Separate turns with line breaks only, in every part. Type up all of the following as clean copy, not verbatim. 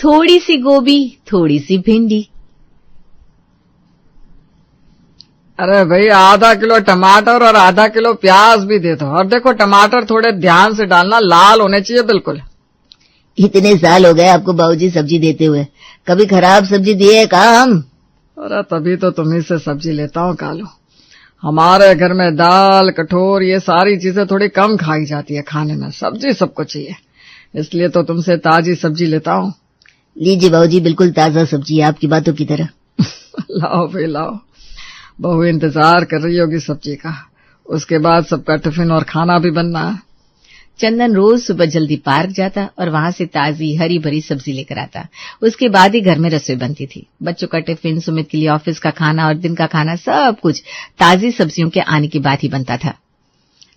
थोड़ी सी गोभी, थोड़ी सी भिंडी।
अरे भाई आधा किलो टमाटर और आधा किलो प्याज भी दे दो। और देखो टमाटर थोड़े ध्यान से डालना, लाल होने चाहिए बिल्कुल।
इतने साल हो गए आपको बाबूजी सब्जी देते हुए, कभी खराब सब्जी दी है कहा हम?
अरे तभी तो तुम्ही से सब्जी लेता हूँ कालू। हमारे घर में दाल कठोर ये सारी चीजें थोड़ी कम खाई जाती है खाने में, सब्जी सबको चाहिए, इसलिए तो तुमसे ताजी सब्जी लेता हूँ।
लीजिए बाबूजी, बिल्कुल ताजा सब्जी आपकी बातों की तरह।
लाओ भाई लाओ, बहू इंतजार कर रही होगी सब्जी का, उसके बाद सबका टिफिन और खाना भी बनना है।
चंदन रोज सुबह जल्दी पार्क जाता और वहां से ताजी हरी भरी सब्जी लेकर आता। उसके बाद ही घर में रसोई बनती थी। बच्चों का टिफिन, सुमित के लिए ऑफिस का खाना और दिन का खाना, सब कुछ ताजी सब्जियों के आने के बाद ही बनता था।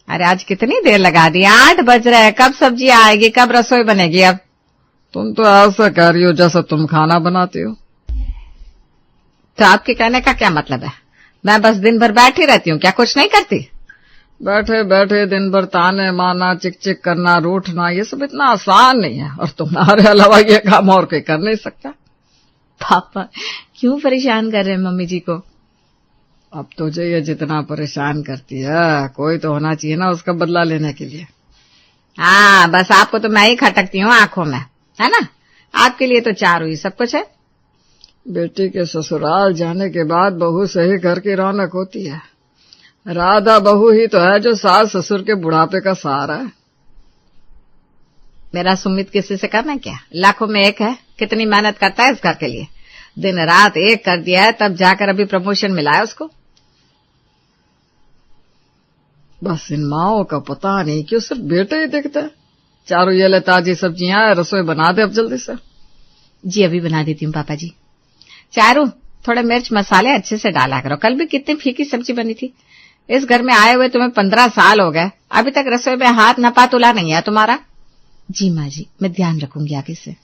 अरे आज कितनी देर लगा दी, 8 बज रहे हैं, कब सब्जी आएगी, कब रसोई बनेगी? अब
तुम तो ऐसा कह रही हो जैसा तुम खाना बनाती हो।
तो आपके कहने का क्या मतलब है? मैं बस दिन भर बैठी रहती हूँ, क्या कुछ नहीं करती?
बैठे बैठे दिन भर ताने मारना, चिक चिक करना, रूठना, ये सब इतना आसान नहीं है, और तुम्हारे अलावा ये काम और कोई कर नहीं सकता।
पापा क्यों परेशान कर रहे हैं मम्मी जी को?
अब तुझे ये जितना परेशान करती है, कोई तो होना चाहिए ना उसका बदला लेने के लिए।
हाँ, बस आपको तो मैं ही खटकती हूँ आंखों में, है ना? आपके लिए तो चारू ही सब कुछ है।
बेटी के ससुराल जाने के बाद बहू से ही घर की रौनक होती है। राधा बहू ही तो है जो सास ससुर के बुढ़ापे का सहारा है।
मेरा सुमित किसी से कम है क्या? लाखों में एक है। कितनी मेहनत करता है इस घर के लिए, दिन रात एक कर दिया है, तब जाकर अभी प्रमोशन मिला है उसको।
बस इन माओं का पता नहीं क्यों सिर्फ बेटे ही दिखते हैं। चारू ये ले ताजी सब्जियां, रसोई बना दे अब जल्दी से।
जी अभी बना देती हूँ पापा जी। चारू थोड़े मिर्च मसाले अच्छे से डाला करो, कल भी कितनी फीकी सब्जी बनी थी। इस घर में आए हुए तुम्हें 15 साल हो गए, अभी तक रसोई में हाथ नपा तुला नहीं है तुम्हारा। जी माँ जी, मैं ध्यान रखूंगी आगे से।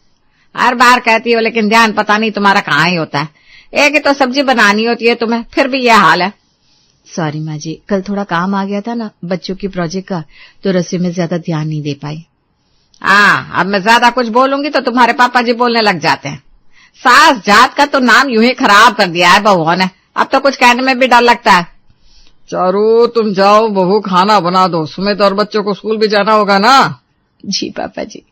हर बार कहती हो लेकिन ध्यान पता नहीं तुम्हारा कहाँ ही होता है। एक ही तो सब्जी बनानी होती है तुम्हें, फिर भी यह हाल है। सॉरी माँ जी, कल थोड़ा काम आ गया था ना बच्चों की प्रोजेक्ट का, तो रसोई में ज्यादा ध्यान नहीं दे पाई। हाँ, अब मैं ज्यादा कुछ बोलूंगी तो तुम्हारे पापा जी बोलने लग जाते हैं। सास जात का तो नाम यूं ही खराब कर दिया है बहुओं ने, अब तो कुछ कहने में भी डर लगता है।
चारू तुम जाओ, बहू खाना बना दो, सुमित और बच्चों को स्कूल भी जाना होगा ना।
जी पापा जी।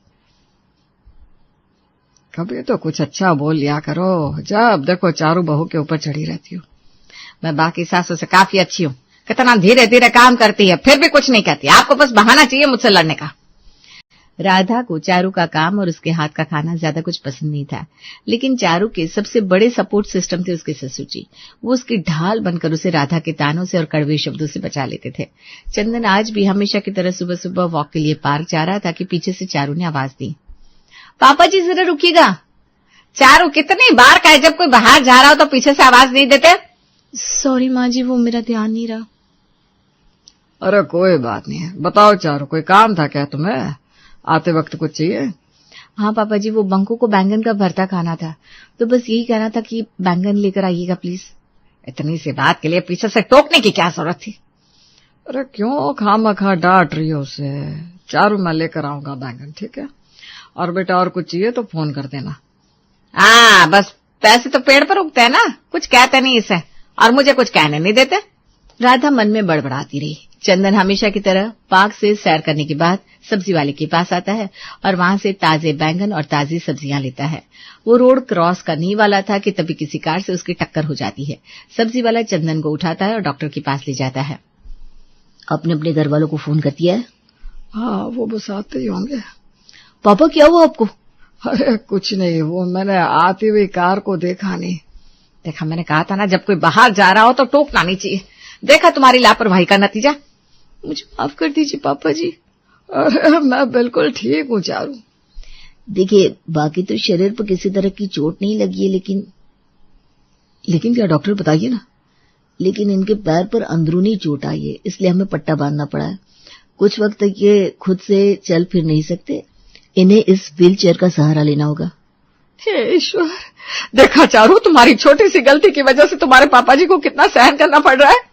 कभी तो कुछ अच्छा बोल लिया करो, जब देखो चारू बहू के ऊपर चढ़ी रहती हो।
मैं बाकी सासों से काफी अच्छी हूँ, कितना धीरे धीरे काम करती है, फिर भी कुछ नहीं कहती। आपको बस बहाना चाहिए मुझसे लड़ने का। राधा को चारू का काम और उसके हाथ का खाना ज्यादा कुछ पसंद नहीं था, लेकिन चारू के सबसे बड़े सपोर्ट सिस्टम थे उसके ससुर जी। वो उसकी ढाल बनकर उसे राधा के तानों से और कड़वे शब्दों से बचा लेते थे। चंदन आज भी हमेशा की तरह सुबह सुबह वॉक के लिए पार्क जा रहा था कि पीछे से चारू ने आवाज दी, पापा जी जरा रुकिएगा। चारू कितनी बार कहे जब कोई बाहर जा रहा हो तो पीछे से आवाज नहीं देते? सॉरी माँ जी, वो मेरा ध्यान नहीं रहा।
अरे कोई बात नहीं है, बताओ चारू कोई काम था क्या तुम्हें? आते वक्त कुछ चाहिए?
हाँ पापा जी, वो बंकू को बैंगन का भरता खाना था, तो बस यही कहना था कि बैंगन लेकर आइएगा प्लीज। इतनी सी बात के लिए पीछे से टोकने की क्या जरूरत थी?
अरे क्यों खामखा डांट रही हो उसे? चारू मैं लेकर आऊंगा बैंगन, ठीक है? और बेटा और कुछ चाहिए तो फोन कर देना।
हाँ, बस पैसे तो पेड़ पर उगते हैं ना, कुछ कहते नहीं इसे, और मुझे कुछ कहने नहीं देते। राधा मन में बड़बड़ाती रही। चंदन हमेशा की तरह पार्क से सैर करने के बाद सब्जी वाले के पास आता है और वहां से ताजे बैंगन और ताजी सब्जियां लेता है। वो रोड क्रॉस करने ही वाला था कि तभी किसी कार से उसकी टक्कर हो जाती है। सब्जी वाला चंदन को उठाता है और डॉक्टर के पास ले जाता है।
आपने अपने घर वालों को फोन कर दिया है?
हाँ, वो बस आते ही होंगे।
पापा क्या हुआ आपको?
अरे कुछ नहीं, वो मैंने आती हुई कार को देखा नहीं।
देखा, मैंने कहा था ना जब कोई बाहर जा रहा हो तो टोकना नहीं चाहिए। देखा तुम्हारी लापरवाही का नतीजा।
मुझे माफ कर दीजिए पापा जी।
अरे मैं बिल्कुल ठीक हूँ चारू।
देखिए, बाकी तो शरीर पर किसी तरह की चोट नहीं लगी है, लेकिन क्या डॉक्टर बताइए ना। लेकिन इनके पैर पर अंदरूनी चोट आई है, इसलिए हमें पट्टा बांधना पड़ा है। कुछ वक्त तक ये खुद से चल फिर नहीं सकते, इन्हें इस व्हील चेयर का सहारा लेना होगा।
हे ईश्वर, देखा चारू, तुम्हारी छोटी सी गलती की वजह से तुम्हारे पापा जी को कितना सहन करना पड़ रहा है।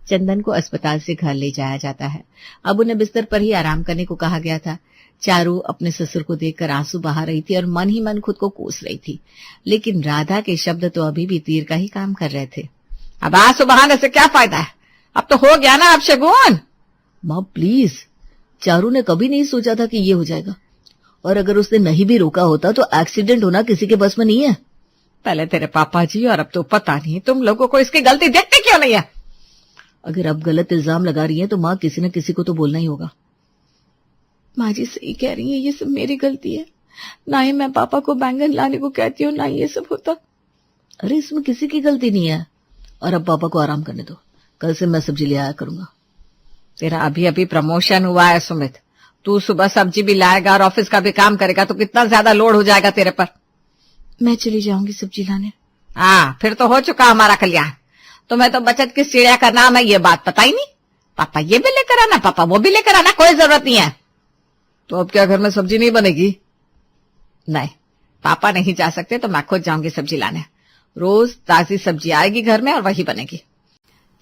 चंदन को अस्पताल से घर ले जाया जाता है। अब उन्हें बिस्तर पर ही आराम करने को कहा गया था।
चारू अपने ससुर को देखकर आंसू बहा रही थी और मन ही मन खुद को कोस रही थी, लेकिन राधा के शब्द तो अभी भी तीर का ही काम कर रहे थे।
अब आंसू बहाने से क्या फायदा है, अब तो हो गया ना अब शगुन।
माँ प्लीज, चारू ने कभी नहीं सोचा था कि ये हो जाएगा, और अगर उसने नहीं भी रोका होता तो एक्सीडेंट होना किसी के बस में नहीं है।
पहले तेरे पापा जी और अब तो पता नहीं तुम लोगों को इसकी गलती देखते क्यों नहीं है।
अगर अब गलत इल्जाम लगा रही है तो माँ किसी न किसी को तो बोलना ही होगा।
माँ जी सही कह रही है, ये सब मेरी गलती है। ना ही मैं पापा को बैंगन लाने को कहती हूँ, ना ये सब होता।
अरे इसमें किसी की गलती नहीं है, और अब पापा को आराम करने दो, कल से मैं सब्जी ले आया करूंगा।
तेरा अभी अभी प्रमोशन हुआ है सुमित, तू सुबह सब्जी भी लाएगा और ऑफिस का भी काम करेगा तो कितना ज्यादा लोड हो जाएगा तेरे पर।
मैं चली जाऊंगी सब्जी लाने।
हाँ, फिर तो हो चुका हमारा कल्याण। तुम्हें तो बचत की चिड़िया का नाम है, ये बात पता ही नहीं। पापा ये भी लेकर आना, पापा वो भी लेकर आना, कोई जरूरत नहीं है।
तो अब क्या घर में सब्जी नहीं बनेगी?
नहीं, पापा नहीं जा सकते तो मैं खुद जाऊंगी सब्जी लाने। रोज ताजी सब्जी आएगी घर में और वही बनेगी।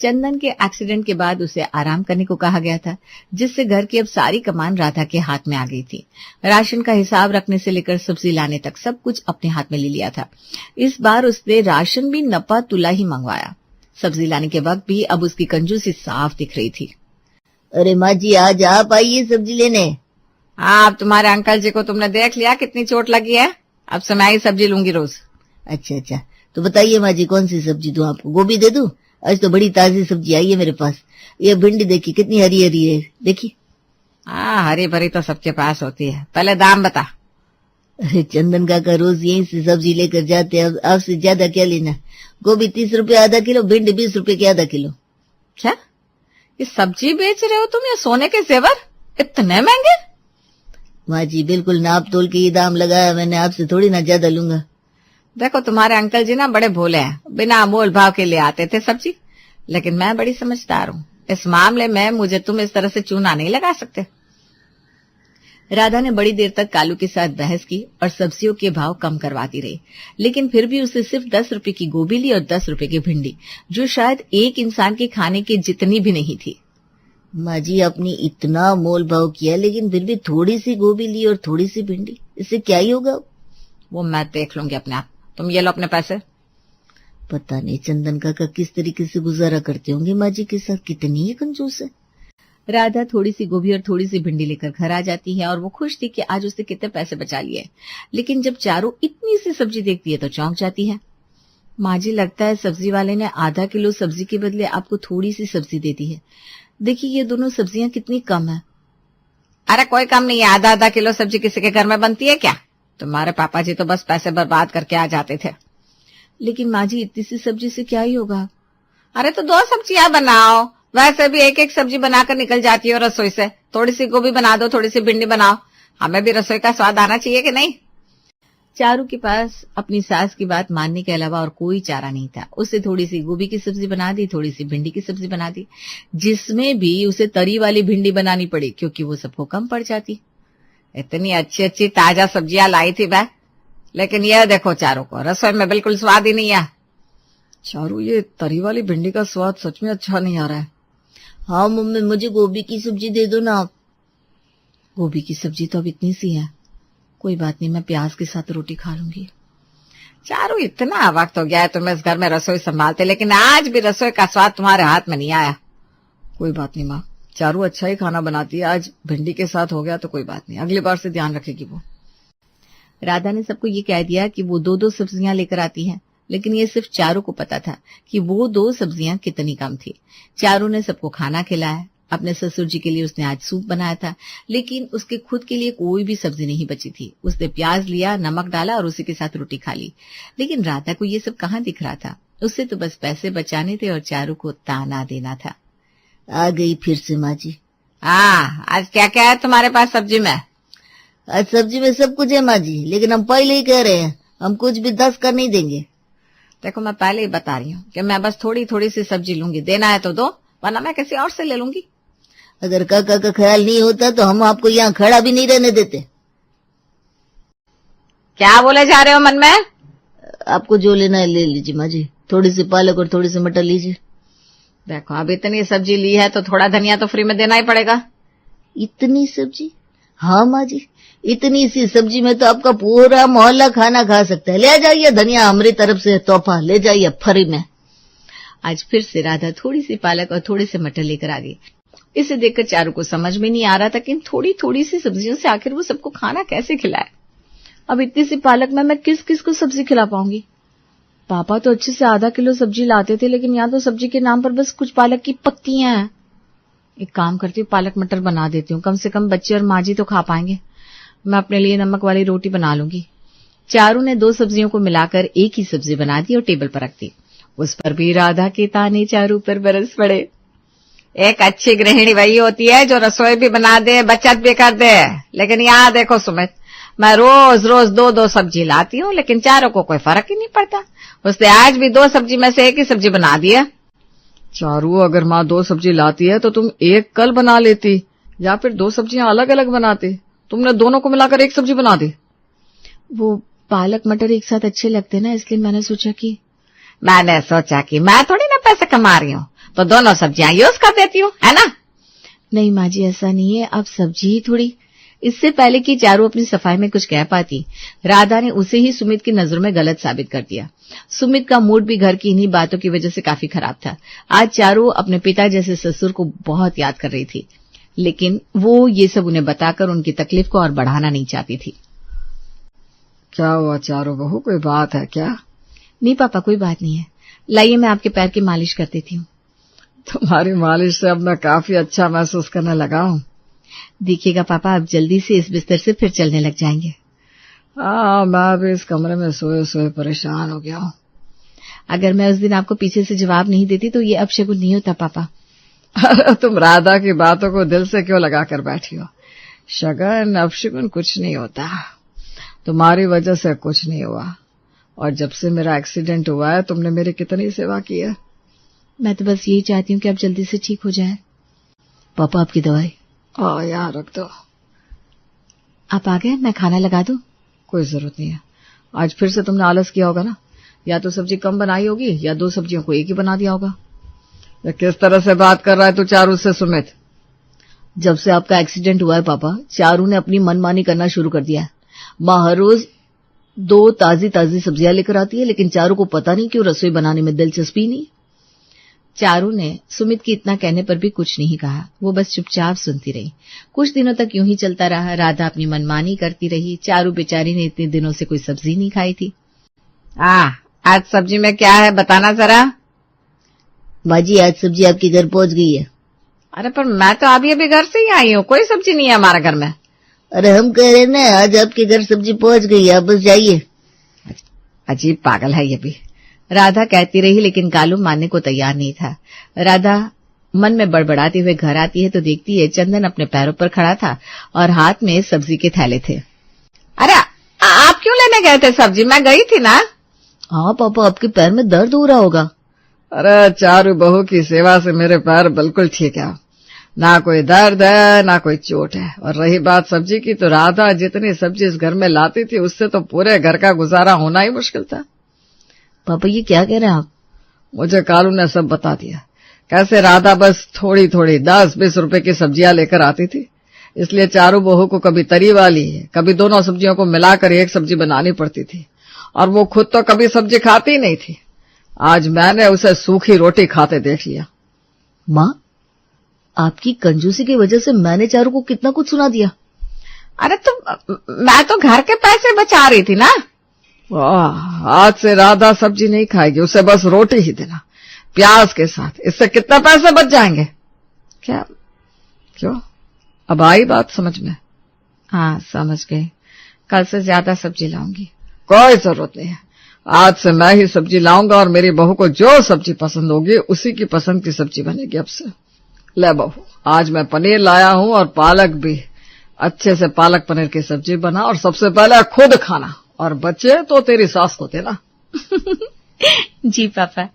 चंदन के एक्सीडेंट के बाद उसे आराम करने को कहा गया था, जिससे घर की अब सारी कमान राधा के हाथ में आ गई थी। राशन का हिसाब रखने से लेकर सब्जी लाने तक सब कुछ अपने हाथ में ले लिया था। इस बार उसने राशन भी नपा तुला ही मंगवाया। सब्जी लाने के वक्त भी अब उसकी कंजूसी साफ दिख रही थी।
अरे माँ जी, आज आप आइए सब्जी लेने।
हाँ, अब तुम्हारे अंकल जी को तुमने देख लिया कितनी चोट लगी है, अब से मैं ही सब्जी लूंगी रोज।
अच्छा, तो बताइए माँ जी, कौन सी सब्जी दूं आपको? गोभी दे दूं? आज तो बड़ी ताजी सब्जी आई है मेरे पास। ये भिंडी देखिए कितनी हरी हरी है, देखिए।
हाँ, हरी भरी तो सबके पास होती है, पहले दाम बता।
अरे चंदन काका रोज यहीं से सब्जी लेकर जाते हैं, आपसे ज्यादा क्या लेना। गोभी 30 रुपए आधा किलो, भिंडी 20 रुपए की आधा किलो।
क्या ये सब्जी बेच रहे हो तुम, ये सोने के जेवर इतने महंगे?
माँ जी बिल्कुल नाप तोल के ये दाम लगाया मैंने, आपसे थोड़ी ना ज्यादा लूंगा।
देखो तुम्हारे अंकल जी ना बड़े भोले हैं, बिना मोल भाव के ले आते थे सब्जी, लेकिन मैं बड़ी समझदार हूँ, इस मामले में मुझे तुम इस तरह से चूना नहीं लगा सकते।
राधा ने बड़ी देर तक कालू के साथ बहस की और सब्जियों के भाव कम करवाती रही, लेकिन फिर भी उसे सिर्फ 10 रुपए की गोभी ली और 10 रुपए की भिंडी, जो शायद एक इंसान के खाने के जितनी भी नहीं थी। माँ जी आपने इतना मोल भाव किया, लेकिन फिर भी थोड़ी सी गोभी ली और थोड़ी सी भिंडी, इससे क्या ही होगा?
वो मैं देख लूंगी अपने आप, तुम ये लो अपने पैसे।
पता नहीं चंदन काका किस तरीके से गुजारा करते होंगे माँ जी के साथ, कितनी ही कंजूस है। राधा थोड़ी सी गोभी और थोड़ी सी भिंडी लेकर घर आ जाती है और वो खुश थी कि आज उसने कितने पैसे बचा लिए, लेकिन जब चारू इतनी सी सब्जी देखती है तो चौंक जाती है। माँ जी लगता है सब्जी वाले ने आधा किलो सब्जी के बदले आपको थोड़ी सी सब्जी दे दी है। देखिए ये दोनों सब्जियां कितनी कम है।
अरे कोई कम नहीं है, आधा आधा किलो सब्जी किसी के घर में बनती है क्या? तुम्हारे पापा जी तो बस पैसे बर्बाद करके आ जाते थे।
लेकिन माँ जी इतनी सी सब्जी से क्या ही होगा?
अरे तो 2 सब्जियां बनाओ, वैसे भी एक एक सब्जी बनाकर निकल जाती हो रसोई से। थोड़ी सी गोभी बना दो, थोड़ी सी भिंडी बनाओ, हमें भी रसोई का स्वाद आना चाहिए कि नहीं।
चारू के पास अपनी सास की बात मानने के अलावा और कोई चारा नहीं था। उसे थोड़ी सी गोभी की सब्जी बना दी, थोड़ी सी भिंडी की सब्जी बना दी, जिसमें भी उसे तरी वाली भिंडी बनानी पड़ी क्योंकि वो सबको कम पड़ जाती।
इतनी अच्छी अच्छी ताजा सब्जियां लाई थी वह, लेकिन यह देखो चारू को रसोई में बिल्कुल स्वाद ही नहीं है।
चारू ये तरी वाली भिंडी का स्वाद सच में अच्छा नहीं आ रहा है।
हाँ मम्मी मुझे गोभी की सब्जी दे दो ना आप। गोभी की सब्जी तो अब इतनी सी है, कोई बात नहीं, मैं प्याज के साथ रोटी खा लूंगी।
चारू इतना वक्त हो गया है तुम्हें इस घर में रसोई संभालते, लेकिन आज भी रसोई का स्वाद तुम्हारे हाथ में नहीं आया।
कोई बात नहीं माँ, चारू अच्छा ही खाना बनाती है, आज भिंडी के साथ हो गया तो कोई बात नहीं, अगली बार से ध्यान रखेगी वो।
राधा ने सबको ये कह दिया कि वो 2-2 सब्जियां लेकर आती हैं, लेकिन ये सिर्फ चारू को पता था कि वो 2 सब्जियां कितनी कम थी। चारू ने सबको खाना खिलाया। अपने ससुर जी के लिए उसने आज सूप बनाया था, लेकिन उसके खुद के लिए कोई भी सब्जी नहीं बची थी। उसने प्याज लिया, नमक डाला और उसी के साथ रोटी खा ली। लेकिन राधा को ये सब कहाँ दिख रहा था, उससे तो बस पैसे बचाने थे और चारू को ताना देना था। आ गई फिर से माँ जी।
हाँ, आज क्या क्या है तुम्हारे पास सब्जी में?
आज सब्जी में सब कुछ है माँ जी, लेकिन हम पहले ही कह रहे हैं हम कुछ भी 10 कर नहीं देंगे।
देखो मैं पहले ही बता रही हूँ कि मैं बस थोड़ी थोड़ी सी सब्जी लूंगी, देना है तो दो, वरना मैं किसी और से ले लूंगी।
अगर काका का ख्याल नहीं होता तो हम आपको यहाँ खड़ा भी नहीं रहने देते।
क्या बोले जा रहे हो मन में?
आपको जो लेना है ले लीजिए माँ जी, थोड़ी सी पालक और थोड़ी सी मटर लीजिए।
देखो अब इतनी सब्जी ली है तो थोड़ा धनिया तो फ्री में देना ही पड़ेगा।
इतनी सब्जी? हाँ माँ जी, इतनी सी सब्जी में तो आपका पूरा मोहल्ला खाना खा सकता है। ले जाइए धनिया, हमारी तरफ से तोहफा, ले जाइए फ्री में।
आज फिर से राधा थोड़ी सी पालक और थोड़े से मटर लेकर आ गई। इसे देखकर चारू को समझ में नहीं आ रहा था कि इन थोड़ी थोड़ी सी सब्जियों से आखिर वो सबको खाना कैसे खिलाए। अब इतनी सी पालक में मैं किस किस को सब्जी खिला पाऊंगी। पापा तो अच्छे से आधा किलो सब्जी लाते थे, लेकिन यहाँ तो सब्जी के नाम पर बस कुछ पालक की पत्तियां हैं। एक काम करती हूँ, पालक मटर बना देती हूँ, कम से कम बच्चे और माँ जी तो खा पाएंगे। मैं अपने लिए नमक वाली रोटी बना लूंगी। चारू ने 2 सब्जियों को मिलाकर एक ही सब्जी बना दी और टेबल पर रख दी। उस पर भी राधा के ताने चारू पर बरस पड़े। एक अच्छी गृहिणी वही होती है जो रसोई भी बना दे, बचत भी कर दे। लेकिन यहाँ देखो सुमित, मैं रोज रोज 2-2 सब्जी लाती हूँ, लेकिन चारों को कोई फर्क ही नहीं पड़ता। उसने आज भी 2 सब्जी में से एक ही सब्जी बना दिया।
चारू, अगर माँ 2 सब्जी लाती है तो तुम एक कल बना लेती, या फिर 2 सब्जियां अलग अलग बनाती। तुमने दोनों को मिलाकर एक सब्जी बना दी।
वो पालक मटर एक साथ अच्छे लगते ना, इसलिए मैंने सोचा कि मैं थोड़ी ना पैसे कमा रही हूँ, तो दोनों सब्जियां यूज कर देती हूँ, है ना। नहीं माँ जी, ऐसा नहीं है, अब सब्जी ही थोड़ी। इससे पहले कि चारू अपनी सफाई में कुछ कह पाती, राधा ने उसे ही सुमित की नजरों में गलत साबित कर दिया। सुमित का मूड भी घर की इन्हीं बातों की वजह से काफी खराब था। आज चारू अपने पिता जैसे ससुर को बहुत याद कर रही थी, लेकिन वो ये सब उन्हें बताकर उनकी तकलीफ को और बढ़ाना नहीं चाहती थी।
क्या हुआ चारू बहू, कोई बात है क्या?
नहीं पापा, कोई बात नहीं है। लाइए मैं आपके पैर की मालिश कर देती हूँ।
तुम्हारी मालिश से अब मैं काफी अच्छा महसूस करने लगा हूँ।
देखिएगा पापा, आप जल्दी से इस बिस्तर से फिर चलने लग जाएंगे।
हाँ, मैं भी इस कमरे में सोए सोए परेशान हो गया हूँ।
अगर मैं उस दिन आपको पीछे से जवाब नहीं देती तो ये अपशगुन नहीं होता पापा।
तुम राधा की बातों को दिल से क्यों लगा कर बैठी हो? शगन अपशगुन कुछ नहीं होता, तुम्हारी वजह से कुछ नहीं हुआ। और जब से मेरा एक्सीडेंट हुआ है, तुमने मेरी कितनी सेवा की है।
मैं तो बस यही चाहती हूँ कि आप जल्दी से ठीक हो जाए।
पापा आपकी दवाई।
यहाँ रख दो।
आप आ गए, मैं खाना लगा दूं?
कोई जरूरत नहीं है। आज फिर से तुमने आलस किया होगा ना, या तो सब्जी कम बनाई होगी या 2 सब्जियों को एक ही बना दिया होगा। किस तरह से बात कर रहा है तू चारू से सुमित?
जब से आपका एक्सीडेंट हुआ है पापा, चारू ने अपनी मनमानी करना शुरू कर दिया है। माँ हर रोज 2 ताजी ताजी सब्जियां लेकर आती है, लेकिन चारू को पता नहीं क्यों रसोई बनाने में दिलचस्पी नहीं।
चारू ने सुमित की इतना कहने पर भी कुछ नहीं कहा, वो बस चुपचाप सुनती रही। कुछ दिनों तक यूं ही चलता रहा। राधा अपनी मनमानी करती रही। चारू बेचारी ने इतने दिनों से कोई सब्जी नहीं खाई थी। आज सब्जी में क्या है बताना जरा।
माँ जी, आज सब्जी आपके घर पहुंच गई है।
अरे पर मैं तो अभी अभी घर से ही आई हूँ, कोई सब्जी नहीं है हमारे घर में।
अरे हम कह रहे ना, आज आपके घर सब्जी पहुंच गई है, आप बस जाइए।
अजीब पागल है ये भी, राधा कहती रही, लेकिन कालू मानने को तैयार नहीं था। राधा मन में बड़बड़ाते हुए घर आती है तो देखती है चंदन अपने पैरों पर खड़ा था और हाथ में सब्जी के थैले थे। अरे आप क्यों लेने गए थे सब्जी? मैं गई थी ना।
हाँ पापा, आपके पैर में दर्द हो रहा होगा।
अरे चारू बहू की सेवा से मेरे पैर बिल्कुल ठीक है, ना कोई दर्द है ना कोई चोट है। और रही बात सब्जी की, तो राधा जितनी सब्जी इस घर में लाती थी उससे तो पूरे घर का गुजारा होना ही मुश्किल था।
पापा ये क्या कह रहे हैं आप?
मुझे कालू ने सब बता दिया, कैसे राधा बस थोड़ी थोड़ी 10-20 रुपए की सब्जियां लेकर आती थी। इसलिए चारू बहू को कभी तरी वाली कभी दोनों सब्जियों को मिलाकर एक सब्जी बनानी पड़ती थी, और वो खुद तो कभी सब्जी खाती ही नहीं थी। आज मैंने उसे सूखी रोटी खाते देख लिया।
माँ, आपकी कंजूसी की वजह से मैंने चारू को कितना कुछ सुना दिया।
अरे तो मैं तो घर के पैसे बचा रही थी ना।
आज से राधा सब्जी नहीं खाएगी, उसे बस रोटी ही देना प्याज के साथ। इससे कितने पैसे बच जाएंगे? क्या क्यों? अब आई बात समझ में?
हाँ समझ गई, कल से ज्यादा सब्जी लाऊंगी।
कोई जरूरत नहीं है, आज से मैं ही सब्जी लाऊंगा और मेरी बहू को जो सब्जी पसंद होगी उसी की पसंद की सब्जी बनेगी अब से। ले बहू, आज मैं पनीर लाया हूं और पालक भी। अच्छे से पालक पनीर की सब्जी बना और सबसे पहले खुद खाना, और बच्चे तो तेरी सास को देना।
जी पापा।